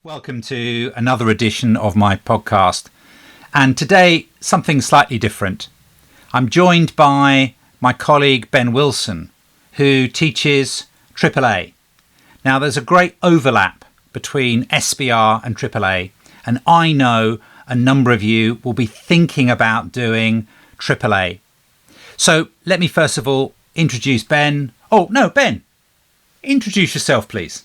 Welcome to another edition of my podcast. And today, something slightly different. I'm joined by my colleague Ben Wilson, who teaches AAA. Now, there's a great overlap between SBR and AAA, and I know a number of you will be thinking about doing AAA. So let me first of all introduce Ben. Oh, no, Ben, introduce yourself, please.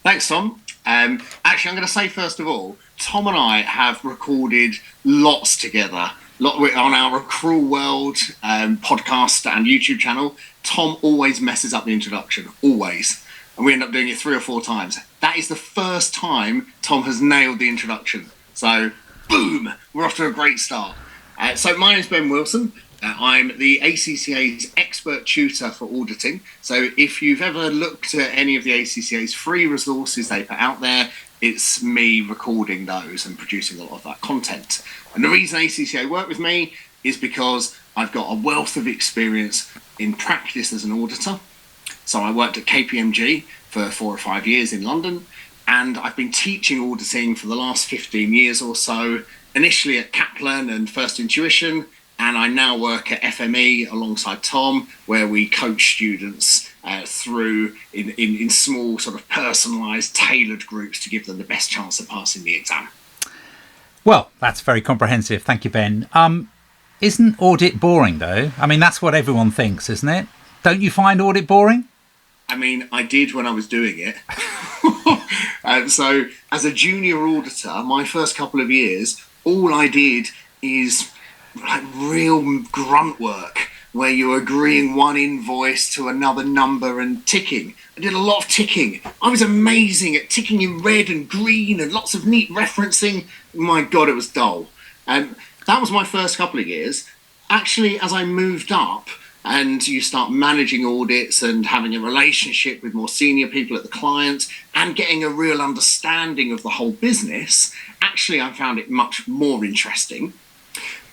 Thanks, Tom. Actually, I'm going to say first of all, Tom and I have recorded lots together on our Accrual World podcast and YouTube channel. Tom always messes up the introduction, always. And we end up doing it 3 or 4 times. That is the first time Tom has nailed the introduction. So, boom, we're off to a great start. So my name's Ben Wilson. I'm the ACCA's expert tutor for auditing. So if you've ever looked at any of the ACCA's free resources they put out there, it's me recording those and producing a lot of that content. And the reason ACCA work with me is because I've got a wealth of experience in practice as an auditor. So I worked at KPMG for 4 or 5 years in London, and I've been teaching auditing for the last 15 years or so, initially at Kaplan and First Intuition, and I now work at FME alongside Tom, where we coach students through in small, sort of personalised, tailored groups to give them the best chance of passing the exam. Well, that's very comprehensive. Thank you, Ben. Isn't audit boring, though? I mean, that's what everyone thinks, isn't it? Don't you find audit boring? I mean, I did when I was doing it. So as a junior auditor, my first couple of years, all I did is like real grunt work where you're agreeing one invoice to another number and ticking. I did a lot of ticking. I was amazing at ticking in red and green and lots of neat referencing. My God, it was dull. That was my first couple of years. Actually, as I moved up and you start managing audits and having a relationship with more senior people at the client and getting a real understanding of the whole business, actually I found it much more interesting.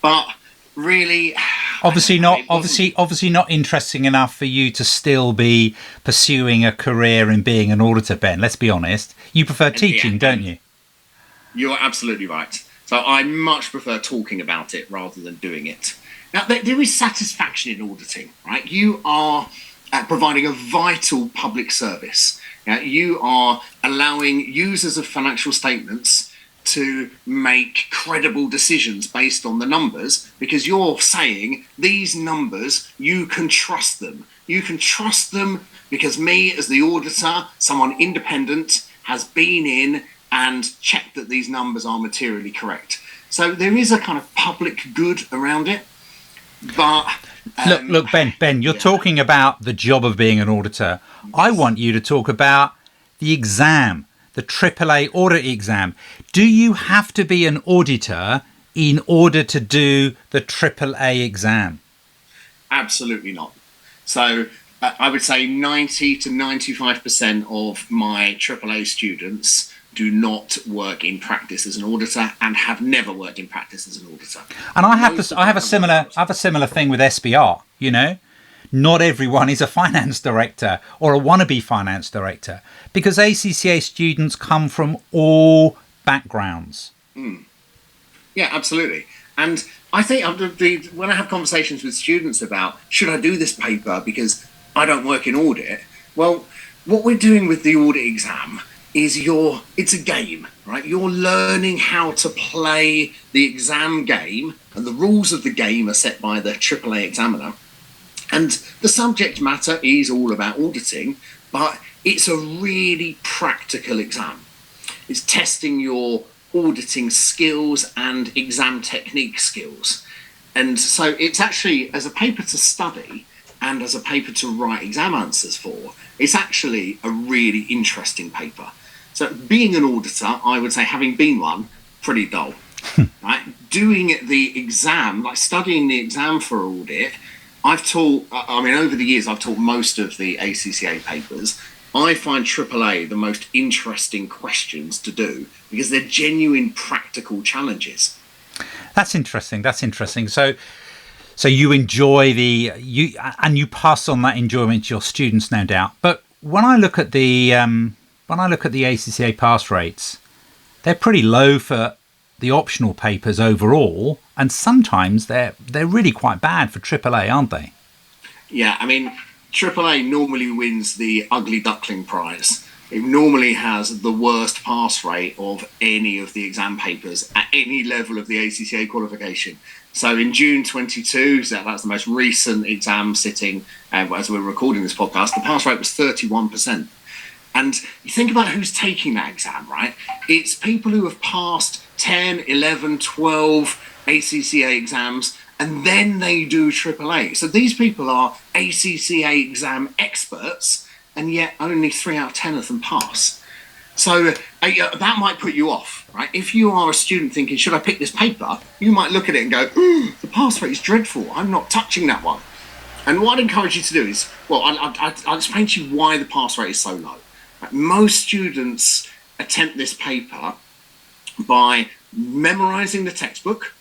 But really, obviously not interesting enough for you to still be pursuing a career in being an auditor, Ben. Let's be honest. You prefer teaching, don't you? You're absolutely right. So I much prefer talking about it rather than doing it. Now, there is satisfaction in auditing, right? You are providing a vital public service. You are allowing users of financial statements to make credible decisions based on the numbers, because you're saying these numbers, you can trust them. You can trust them because me as the auditor, someone independent, has been in and checked that these numbers are materially correct. So there is a kind of public good around it. But look, Ben, you're talking about the job of being an auditor. Yes. I want you to talk about the exam, the AAA audit exam. Do you have to be an auditor in order to do the AAA exam? Absolutely not. So I would say 90 to 95% of my AAA students do not work in practice as an auditor and have never worked in practice as an auditor. And I have a similar thing with SBR, you know. Not everyone is a finance director or a wannabe finance director, because ACCA students come from all backgrounds. Yeah, absolutely. And I think when I have conversations with students about, should I do this paper because I don't work in audit? Well, what we're doing with the audit exam is it's a game, right? You're learning how to play the exam game, and the rules of the game are set by the AAA examiner. And the subject matter is all about auditing, but it's a really practical exam. It's testing your auditing skills and exam technique skills. And so it's actually, as a paper to study and as a paper to write exam answers for, it's actually a really interesting paper. So being an auditor, I would say, having been one, pretty dull. Right? Doing the exam, like studying the exam for audit, over the years, I've taught most of the ACCA papers. I find AAA the most interesting questions to do because they're genuine practical challenges. That's interesting. So you enjoy and you pass on that enjoyment to your students, no doubt. But when I look at the when I look at the ACCA pass rates, they're pretty low for the optional papers overall, and sometimes they're really quite bad for AAA, aren't they? Yeah, I mean, AAA normally wins the ugly duckling prize. It normally has the worst pass rate of any of the exam papers at any level of the ACCA qualification. So in June 22, so that's the most recent exam sitting, as we're recording this podcast, the pass rate was 31%. And you think about who's taking that exam, right? It's people who have passed 10, 11, 12 ACCA exams, and then they do AAA. So these people are ACCA exam experts, and yet only 3 out of 10 of them pass. So that might put you off, right? If you are a student thinking, should I pick this paper? You might look at it and go, the pass rate is dreadful. I'm not touching that one. And what I'd encourage you to do is, well, I'll explain to you why the pass rate is so low. Most students attempt this paper by memorizing the textbook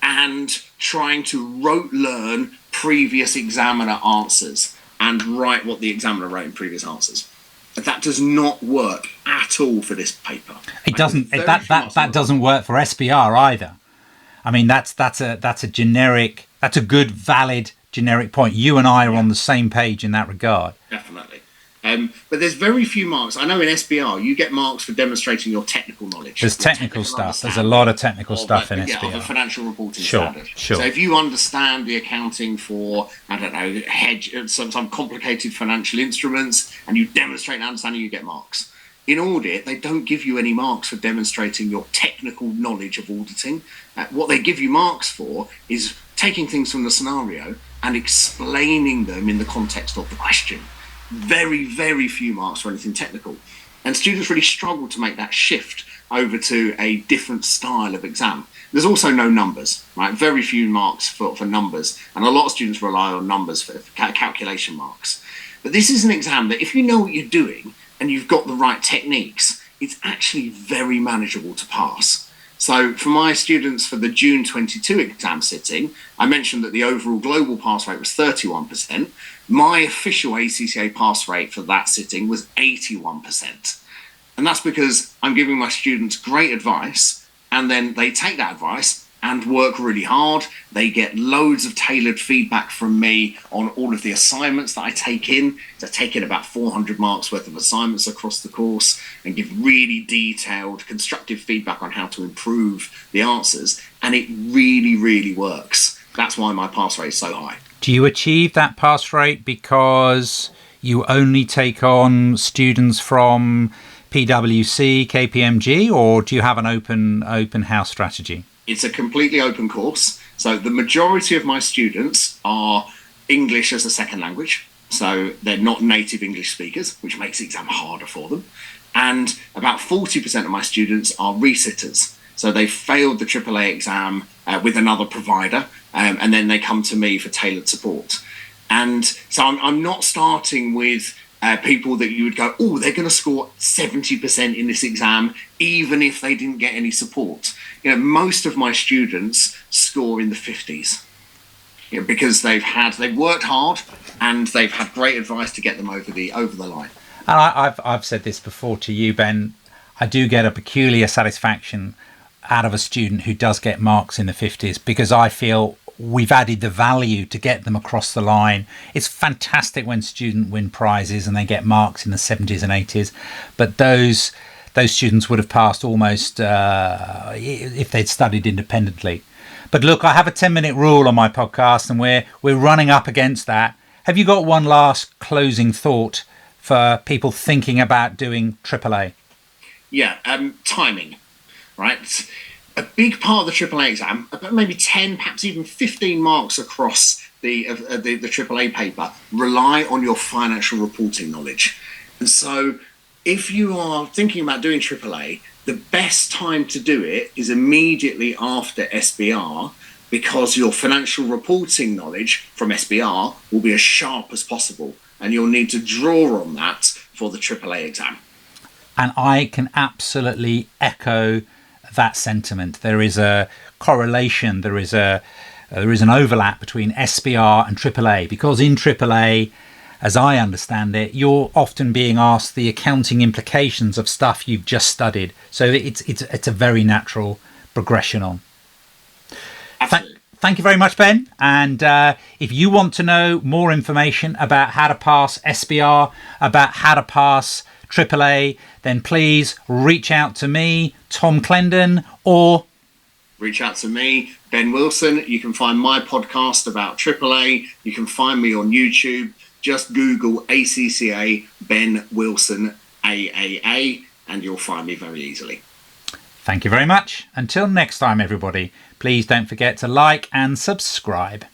and trying to rote learn previous examiner answers and write what the examiner wrote in previous answers. That does not work at all for this paper. It doesn't. That doesn't work for SBR either. I mean, that's a generic. That's a good, valid, generic point. You and I are on the same page in that regard. Definitely. But there's very few marks. I know in SBR you get marks for demonstrating your technical knowledge. There's technical stuff. There's a lot of technical stuff in SBR. Of a financial reporting standard. Sure. So if you understand the accounting for, I don't know, hedge, some complicated financial instruments, and you demonstrate an understanding, you get marks. In audit, they don't give you any marks for demonstrating your technical knowledge of auditing. What they give you marks for is taking things from the scenario and explaining them in the context of the question. Very, very few marks for anything technical. And students really struggle to make that shift over to a different style of exam. There's also no numbers, right? Very few marks for numbers. And a lot of students rely on numbers for calculation marks. But this is an exam that if you know what you're doing and you've got the right techniques, it's actually very manageable to pass. So for my students for the June 22 exam sitting, I mentioned that the overall global pass rate was 31%. My official ACCA pass rate for that sitting was 81%. And that's because I'm giving my students great advice, and then they take that advice and work really hard. They get loads of tailored feedback from me on all of the assignments that I take in. So I take in about 400 marks worth of assignments across the course and give really detailed, constructive feedback on how to improve the answers. And it really, really works. That's why my pass rate is so high. Do you achieve that pass rate because you only take on students from PwC, KPMG, or do you have an open house strategy? It's a completely open course. So the majority of my students are English as a second language. So they're not native English speakers, which makes the exam harder for them. And about 40% of my students are resitters. So they failed the AAA exam with another provider, and then they come to me for tailored support. And so I'm not starting with people that you would go, oh, they're going to score 70% in this exam, even if they didn't get any support. You know, most of my students score in the 50s, because they've worked hard and they've had great advice to get them over the line. And I've said this before to you, Ben. I do get a peculiar satisfaction out of a student who does get marks in the 50s, because I feel we've added the value to get them across the line. It's fantastic when students win prizes and they get marks in the 70s and 80s, but those students would have passed almost if they'd studied independently. But look, I have a 10-minute rule on my podcast, and we're running up against that. Have you got one last closing thought for people thinking about doing AAA? Yeah, timing, right? A big part of the AAA exam, about maybe 10, perhaps even 15 marks across the AAA paper, rely on your financial reporting knowledge. And so if you are thinking about doing AAA, the best time to do it is immediately after SBR, because your financial reporting knowledge from SBR will be as sharp as possible, and you'll need to draw on that for the AAA exam. And I can absolutely echo that sentiment. There is a correlation, there is an overlap between SBR and AAA, because in AAA as I understand it, you're often being asked the accounting implications of stuff you've just studied. So it's a very natural progression on. Thank you very much, Ben. And if you want to know more information about how to pass SBR, about how to pass AAA, then please reach out to me, Tom Clendon, or reach out to me, Ben Wilson. You can find my podcast about AAA. You can find me on YouTube. Just Google ACCA Ben Wilson AAA and you'll find me very easily. Thank you very much. Until next time, everybody, please don't forget to like and subscribe.